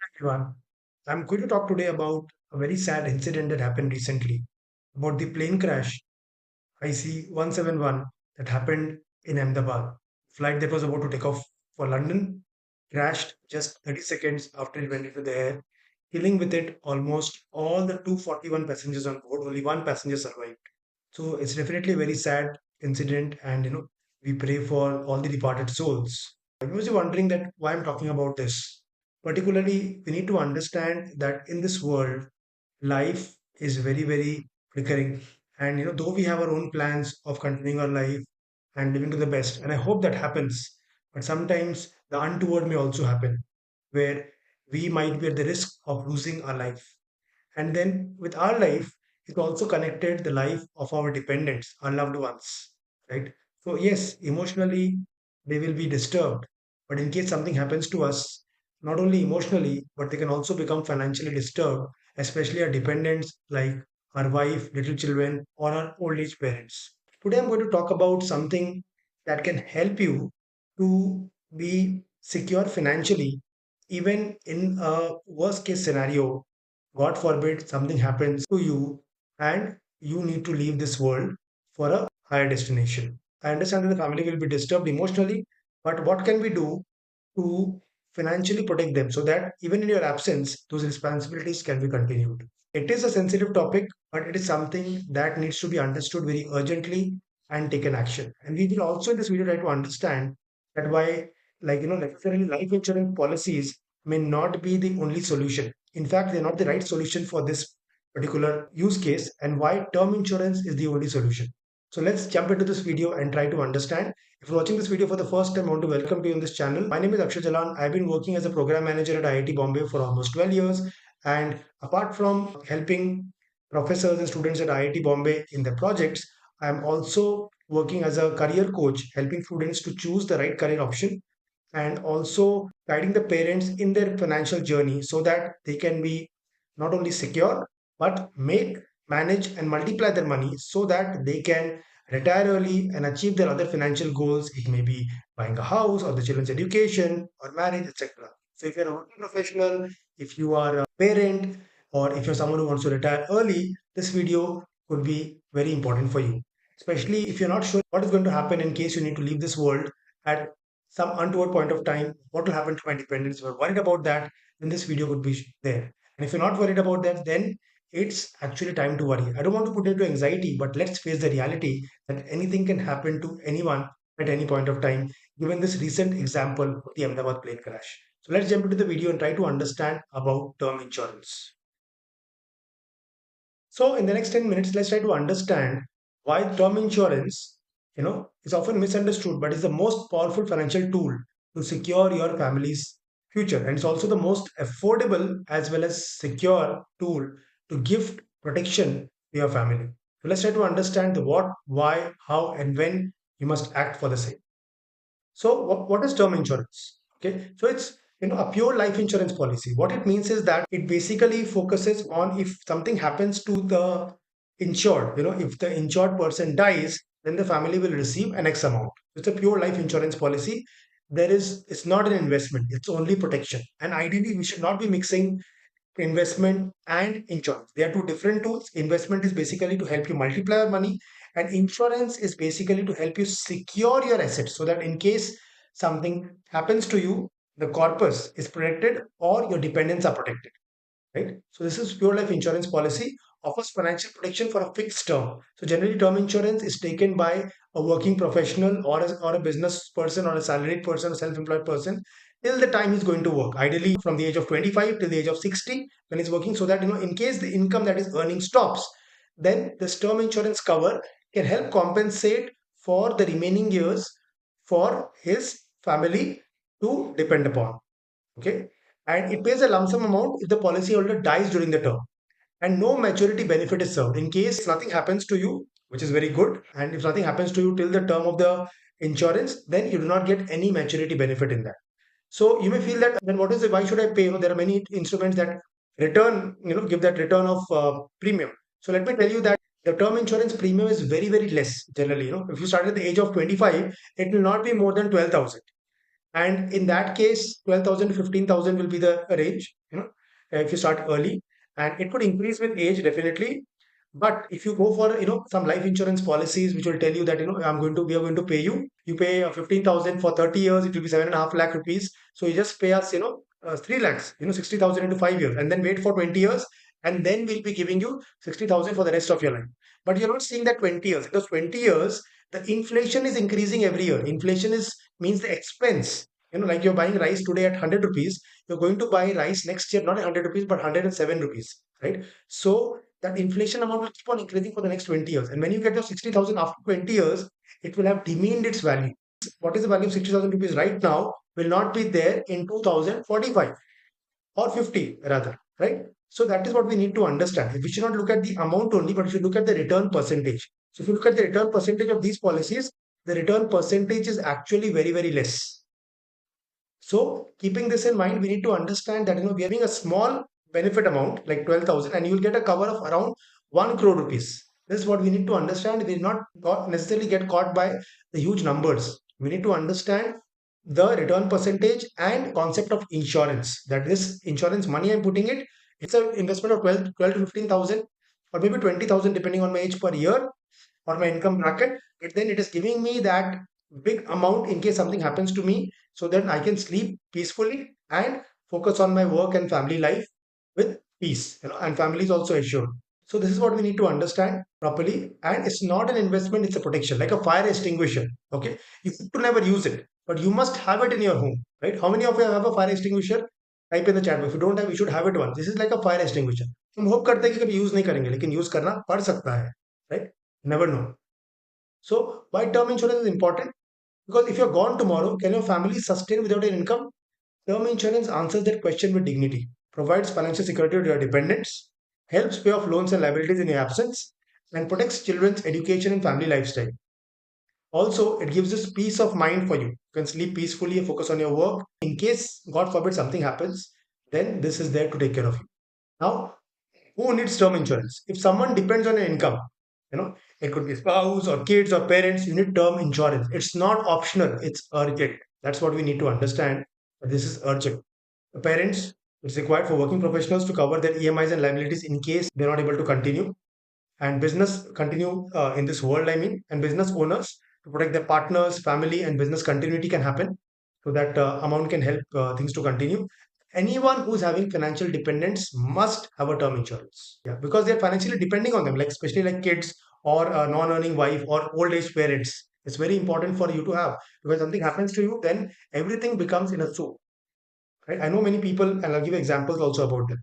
Everyone. I'm going to talk today about a very sad incident that happened recently about the plane crash IC 171 that happened in Ahmedabad. Flight that was about to take off for London crashed just 30 seconds after it went into the air, killing with it almost all the 241 passengers on board. Only one passenger survived. So it's definitely a very sad incident, and we pray for all the departed souls. You must be wondering that why I'm talking about this. Particularly, we need to understand that in this world, life is very, very flickering. And though we have our own plans of continuing our life and living to the best, and I hope that happens, but sometimes the untoward may also happen, where we might be at the risk of losing our life. And then with our life, it also connected the life of our dependents, our loved ones, right? So, yes, emotionally, they will be disturbed. But in case something happens to us, not only emotionally, but they can also become financially disturbed, especially our dependents like our wife, little children, or our old age parents. Today, I'm going to talk about something that can help you to be secure financially, even in a worst case scenario. God forbid something happens to you and you need to leave this world for a higher destination. I understand that the family will be disturbed emotionally, but what can we do to financially protect them so that even in your absence, those responsibilities can be continued? It is a sensitive topic, but it is something that needs to be understood very urgently and taken action. And we will also in this video try to understand that why, necessarily life insurance policies may not be the only solution. In fact, they're not the right solution for this particular use case, and why term insurance is the only solution. So let's jump into this video and try to understand. If you're watching this video for the first time, I want to welcome you on this channel. My name is Akshay Jalan. I've been working as a program manager at IIT Bombay for almost 12 years. And apart from helping professors and students at IIT Bombay in their projects, I'm also working as a career coach, helping students to choose the right career option and also guiding the parents in their financial journey so that they can be not only secure but make, manage, and multiply their money so that they can retire early and achieve their other financial goals. It may be buying a house or the children's education or marriage, etc. So, if you're a working professional, if you are a parent, or if you're someone who wants to retire early, this video could be very important for you. Especially if you're not sure what is going to happen in case you need to leave this world at some untoward point of time, what will happen to my dependents? If you're worried about that, then this video could be there. And if you're not worried about that, then it's actually time to worry. I don't want to put into anxiety, but let's face the reality that anything can happen to anyone at any point of time, given this recent example of the Ahmedabad plane crash. So let's jump into the video and try to understand about term insurance. So in the next 10 minutes, let's try to understand why term insurance, is often misunderstood, but is the most powerful financial tool to secure your family's future. And it's also the most affordable as well as secure tool to give protection to your family. So let's try to understand the what, why, how, and when you must act for the same. So what is term insurance? Okay, so it's a pure life insurance policy. What it means is that it basically focuses on if something happens to the insured, if the insured person dies, then the family will receive an X amount. It's a pure life insurance policy. It's not an investment, it's only protection. And ideally, we should not be mixing investment and insurance. They are two different tools. Investment is basically to help you multiply your money, and insurance is basically to help you secure your assets so that in case something happens to you, the corpus is protected or your dependents are protected, right? So this is pure life insurance policy, offers financial protection for a fixed term. So generally, term insurance is taken by a working professional or a business person or a salaried person or self-employed person till the time he's going to work. Ideally, from the age of 25 till the age of 60 when he's working, so that in case the income that is earning stops, then this term insurance cover can help compensate for the remaining years for his family to depend upon. Okay, and it pays a lump sum amount if the policyholder dies during the term, and no maturity benefit is served in case nothing happens to you, which is very good. And if nothing happens to you till the term of the insurance, then you do not get any maturity benefit in that. So you may feel that then what is it? Why should I pay? There are many instruments that return, give that return of premium. So let me tell you that the term insurance premium is very, very less generally. If you start at the age of 25, it will not be more than 12,000. And in that case, 12,000 to 15,000 will be the range, if you start early. And it could increase with age, definitely. But if you go for, some life insurance policies, which will tell you that, we are going to pay you, you pay 15,000 for 30 years, it will be 7.5 lakh rupees. So you just pay us, 3 lakhs, 60,000 into 5 years, and then wait for 20 years. And then we'll be giving you 60,000 for the rest of your life. But you're not seeing that 20 years, because 20 years, the inflation is increasing every year. Inflation is means the expense. Like you're buying rice today at 100 rupees, you're going to buy rice next year not at 100 rupees but 107 rupees, right? So that inflation amount will keep on increasing for the next 20 years. And when you get your 60,000 after 20 years, it will have demeaned its value. What is the value of 60,000 rupees right now will not be there in 2045 or 50 rather, right? So that is what we need to understand. We should not look at the amount only, but we should look at the return percentage. So if you look at the return percentage of these policies, the return percentage is actually very, very less. So keeping this in mind, we need to understand that we are having a small benefit amount like 12,000, and you will get a cover of around 1 crore rupees. This is what we need to understand. We will not necessarily get caught by the huge numbers. We need to understand the return percentage and concept of insurance. That this insurance money I'm putting it, it's an investment of 12 to 15,000 or maybe 20,000 depending on my age per year or my income bracket. But then it is giving me that big amount in case something happens to me, so that I can sleep peacefully and focus on my work and family life with peace, and family is also assured. So this is what we need to understand properly. And it's not an investment, it's a protection, like a fire extinguisher. Okay. You have to never use it, but you must have it in your home, right? How many of you have a fire extinguisher? Type in the chat. If you don't have, you should have it one. This is like a fire extinguisher. हम hope करते हैं कि कभी use नहीं करेंगे, लेकिन use करना पड़ सकता है, right? Never know. So why term insurance is important? Because if you're gone tomorrow, can your family sustain without an income? Term insurance answers that question with dignity, provides financial security to your dependents, helps pay off loans and liabilities in your absence, and protects children's education and family lifestyle. Also, it gives us peace of mind for you. You can sleep peacefully and focus on your work. In case, God forbid, something happens, then this is there to take care of you. Now, who needs term insurance? If someone depends on your income, it could be spouse or kids or parents, you need term insurance. It's not optional, it's urgent. That's what we need to understand. This is urgent. The parents, it's required for working professionals to cover their EMIs and liabilities in case they're not able to continue. And business continue in this world, and business owners to protect their partners, family, and business continuity can happen, so that amount can help things to continue. Anyone who's having financial dependence must have a term insurance. Yeah, because they're financially depending on them, like especially like kids or a non-earning wife or old age parents. It's very important for you to have, because something happens to you, then everything becomes in a soup. Right? I know many people, and I'll give examples also about them.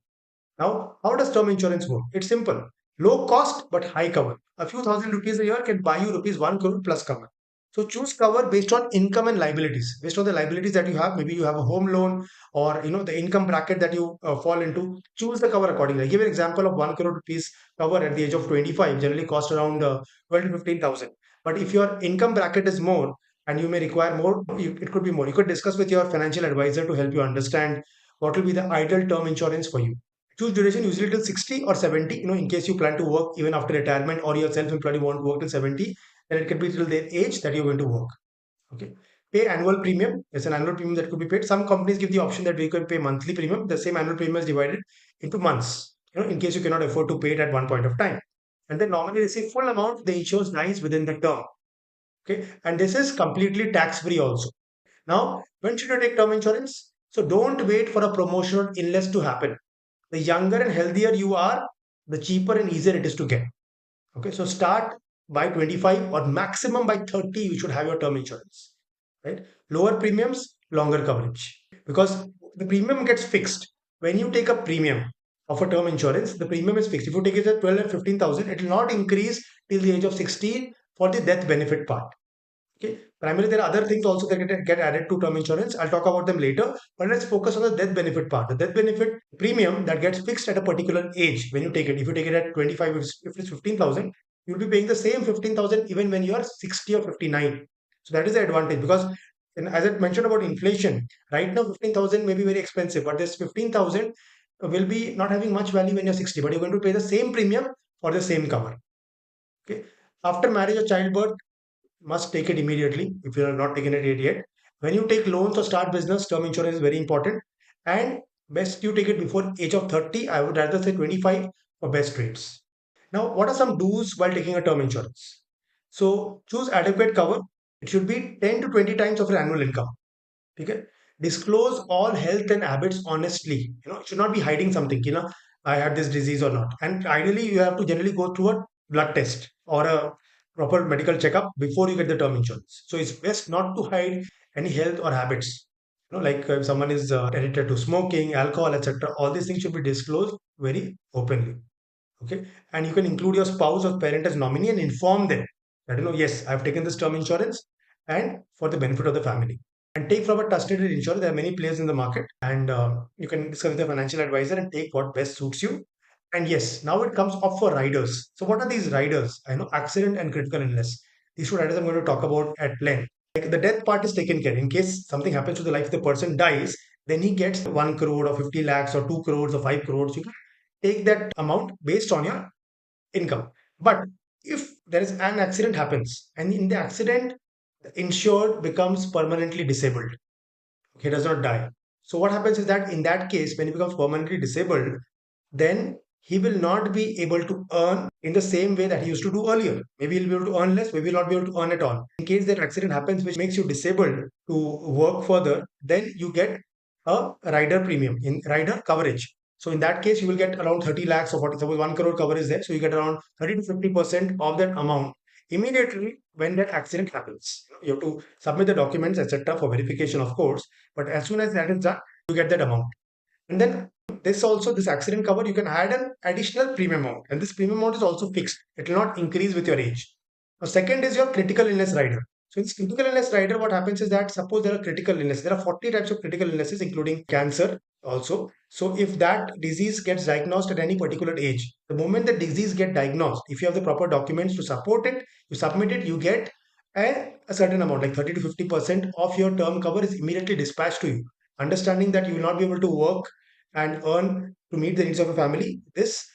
Now, how does term insurance work? It's simple. Low cost but high cover. A few thousand rupees a year can buy you rupees 1 crore plus cover. So choose cover based on income and liabilities. Based on the liabilities that you have, maybe you have a home loan, or the income bracket that you fall into. Choose the cover accordingly. I give an example of 1 crore rupees cover at the age of 25 generally cost around 12 to 15,000. But if your income bracket is more and you may require more, it could be more. You could discuss with your financial advisor to help you understand what will be the ideal term insurance for you. Choose duration usually till 60 or 70, in case you plan to work even after retirement, or you're self-employed, you want to work till 70, then it can be till the age that you're going to work. Okay. Pay annual premium. There's an annual premium that could be paid. Some companies give the option that we can pay monthly premium. The same annual premium is divided into months, in case you cannot afford to pay it at one point of time. And then normally receive full amount, the insurance dies within the term. Okay. And this is completely tax-free also. Now, when should you take term insurance? So don't wait for a promotion or illness to happen. The younger and healthier you are, the cheaper and easier it is to get. Okay, so start by 25 or maximum by 30, you should have your term insurance. Right? Lower premiums, longer coverage. Because the premium gets fixed. When you take a premium of a term insurance, the premium is fixed. If you take it at 12 and 15,000, it will not increase till the age of 16 for the death benefit part. Okay. Primarily, there are other things also that get added to term insurance. I'll talk about them later. But let's focus on the death benefit part. The death benefit premium that gets fixed at a particular age when you take it. If you take it at 25, if it's 15,000, you'll be paying the same 15,000 even when you are 60 or 59. So that is the advantage, because as I mentioned about inflation, right now 15,000 may be very expensive, but this 15,000 will be not having much value when you're 60, but you're going to pay the same premium for the same cover. Okay. After marriage or childbirth, must take it immediately if you are not taken it yet. When you take loans or start business, term insurance is very important. And best you take it before age of 30. I would rather say 25 for best rates. Now, what are some do's while taking a term insurance? So choose adequate cover. It should be 10 to 20 times of your annual income. Okay. Disclose all health and habits honestly. It should not be hiding something. I had this disease or not. And ideally, you have to generally go through a blood test or a proper medical checkup before you get the term insurance. So it's best not to hide any health or habits. Like if someone is addicted to smoking, alcohol, etc. All these things should be disclosed very openly. Okay. And you can include your spouse or parent as nominee and inform them that, yes, I've taken this term insurance and for the benefit of the family. And take from a trusted insurer. There are many players in the market, and you can discuss with a financial advisor and take what best suits you. And yes, now it comes up for riders. So what are these riders? I know accident and critical illness. These two riders I'm going to talk about at length. Like the death part is taken care. In case something happens to the life, the person dies, then he gets 1 crore or 50 lakhs or 2 crores or 5 crores. You can take that amount based on your income. But if there is an accident happens, and in the accident, the insured becomes permanently disabled. He does not die. So what happens is that in that case, when he becomes permanently disabled, then he will not be able to earn in the same way that he used to do earlier. Maybe he'll be able to earn less, maybe he'll not be able to earn at all. In case that accident happens, which makes you disabled to work further, then you get a rider premium in rider coverage. So in that case, you will get around 30 lakhs or 40, suppose 1 crore cover is there. So you get around 30 to 50% of that amount immediately when that accident happens. You have to submit the documents, etc., for verification, of course. But as soon as that is done, you get that amount. And then this accident cover, you can add an additional premium amount. And this premium amount is also fixed. It will not increase with your age. Now, second is your critical illness rider. So in this critical illness rider, what happens is that suppose there are critical illnesses. There are 40 types of critical illnesses, including cancer also. So if that disease gets diagnosed at any particular age, the moment the disease get diagnosed, if you have the proper documents to support it, you submit it, you get a certain amount, like 30 to 50% of your term cover is immediately dispatched to you. Understanding that you will not be able to work and earn to meet the needs of a family, this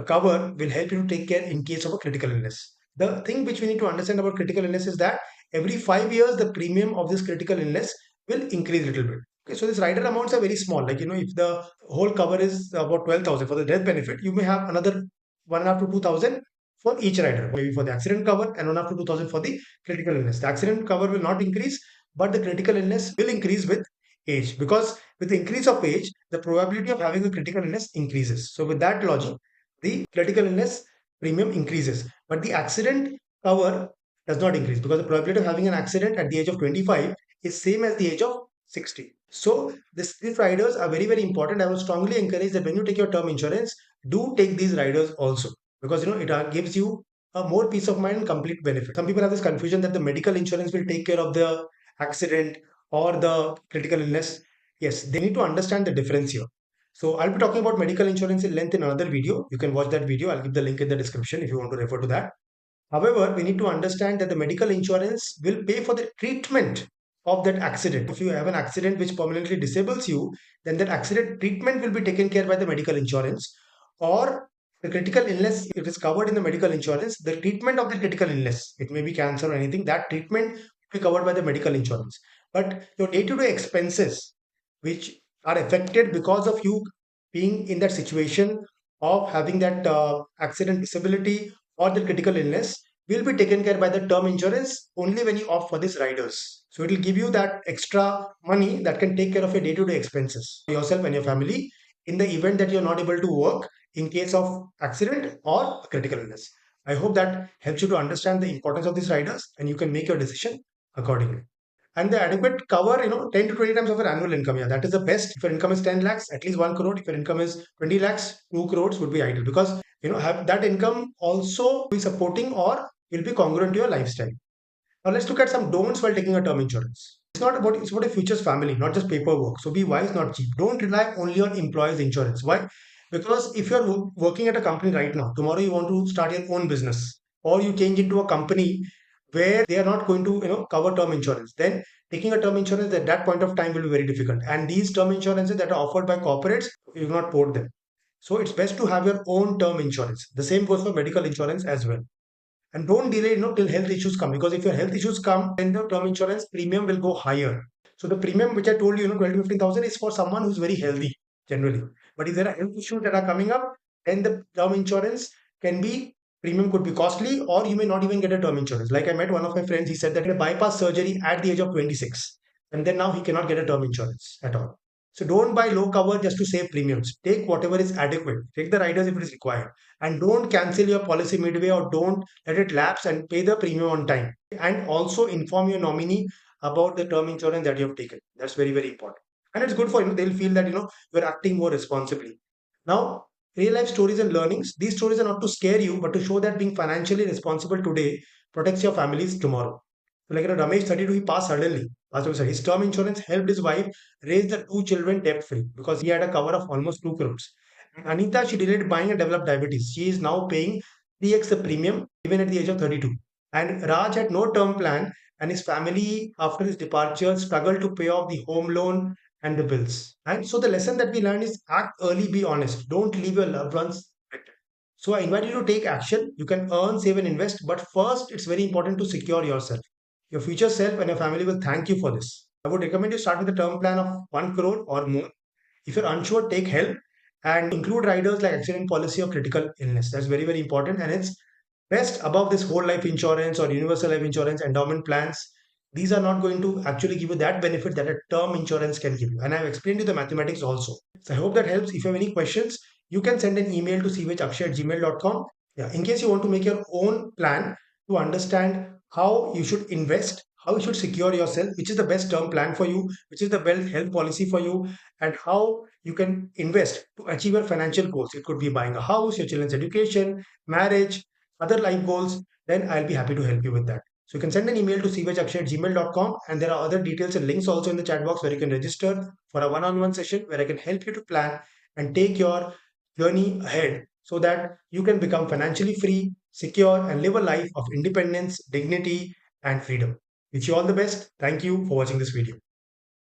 cover will help you to take care in case of a critical illness. The thing which we need to understand about critical illness is that every 5 years, the premium of this critical illness will increase a little bit. Okay, so these rider amounts are very small. Like, if the whole cover is about 12,000 for the death benefit, you may have another 1.5 to 2,000 for each rider, maybe for the accident cover and 1.5 to 2,000 for the critical illness. The accident cover will not increase, but the critical illness will increase with age, because with the increase of age, the probability of having a critical illness increases. So with that logic, the critical illness premium increases, but the accident cover does not increase, because the probability of having an accident at the age of 25 is same as the age of 60. So these riders are very, very important. I would strongly encourage that when you take your term insurance, do take these riders also, because it gives you a more peace of mind and complete benefit. Some people have this confusion that the medical insurance will take care of the accident or the critical illness. Yes, they need to understand the difference here. So I'll be talking about medical insurance in length in another video. You can watch that video. I'll give the link in the description if you want to refer to that. However, we need to understand that the medical insurance will pay for the treatment of that accident. If you have an accident which permanently disables you, then that accident treatment will be taken care by the medical insurance. Or the critical illness, if it is covered in the medical insurance, the treatment of the critical illness, it may be cancer or anything, that treatment will be covered by the medical insurance. But your day-to-day expenses, which are affected because of you being in that situation of having that accident disability or the critical illness, will be taken care by the term insurance only when you opt for these riders. So it will give you that extra money that can take care of your day-to-day expenses, yourself and your family, in the event that you're not able to work in case of accident or critical illness. I hope that helps you to understand the importance of these riders and you can make your decision accordingly. And the adequate cover, 10 to 20 times of your annual income. Yeah, that is the best. If your income is 10 lakhs, at least 1 crore. If your income is 20 lakhs, 2 crores would be ideal, because have that income also be supporting or will be congruent to your lifestyle. Now let's look at some don'ts while taking a term insurance. It's about a future's family, not just paperwork. So be wise, not cheap. Don't rely only on employers' insurance. Why? Because if you're working at a company right now, tomorrow you want to start your own business, or you change into a company where they are not going to cover term insurance, then taking a term insurance at that point of time will be very difficult. And these term insurances that are offered by corporates, you will not port them. So it's best to have your own term insurance. The same goes for medical insurance as well. And don't delay till health issues come, because if your health issues come, then the term insurance premium will go higher. So the premium which I told you, 12 to 15,000 is for someone who's very healthy generally. But if there are health issues that are coming up, then the term insurance can be premium could be costly, or you may not even get a term insurance. Like I met one of my friends, he said that he had a bypass surgery at the age of 26, and then now he cannot get a term insurance at all. So don't buy low cover just to save premiums. Take whatever is adequate. Take the riders if it is required, and don't cancel your policy midway, or don't let it lapse, and pay the premium on time. And also inform your nominee about the term insurance that you have taken. That's very, very important. And it's good for, they'll feel that, you're acting more responsibly. Now, real life stories and learnings. These stories are not to scare you, but to show that being financially responsible today protects your families tomorrow. So like, Ramesh, 32, he passed suddenly. His term insurance helped his wife raise the two children debt free because he had a cover of almost 2 crores. And Anita, she delayed buying and developed diabetes. She is now paying 3x the premium even at the age of 32. And Raj had no term plan, and his family, after his departure, struggled to pay off the home loan and the bills. And so the lesson that we learned is act early, be honest. Don't leave your loved ones affected. So I invite you to take action. You can earn, save, and invest, but first, it's very important to secure yourself. Your future self and your family will thank you for this. I would recommend you start with a term plan of 1 crore or more. If you're unsure, take help and include riders like accident policy or critical illness. That's very, very important. And it's best above this whole life insurance or universal life insurance, endowment plans. These are not going to actually give you that benefit that a term insurance can give you. And I've explained you the mathematics also. So I hope that helps. If you have any questions, you can send an email to cvhakshay@gmail.com. Yeah, in case you want to make your own plan to understand how you should invest, how you should secure yourself, which is the best term plan for you, which is the best health policy for you, and how you can invest to achieve your financial goals. It could be buying a house, your children's education, marriage, other life goals, then I'll be happy to help you with that. So you can send an email to cvhakshay@gmail.com, and there are other details and links also in the chat box where you can register for a one-on-one session where I can help you to plan and take your journey ahead so that you can become financially free, secure, and live a life of independence, dignity, and freedom. Wish you all the best. Thank you for watching this video.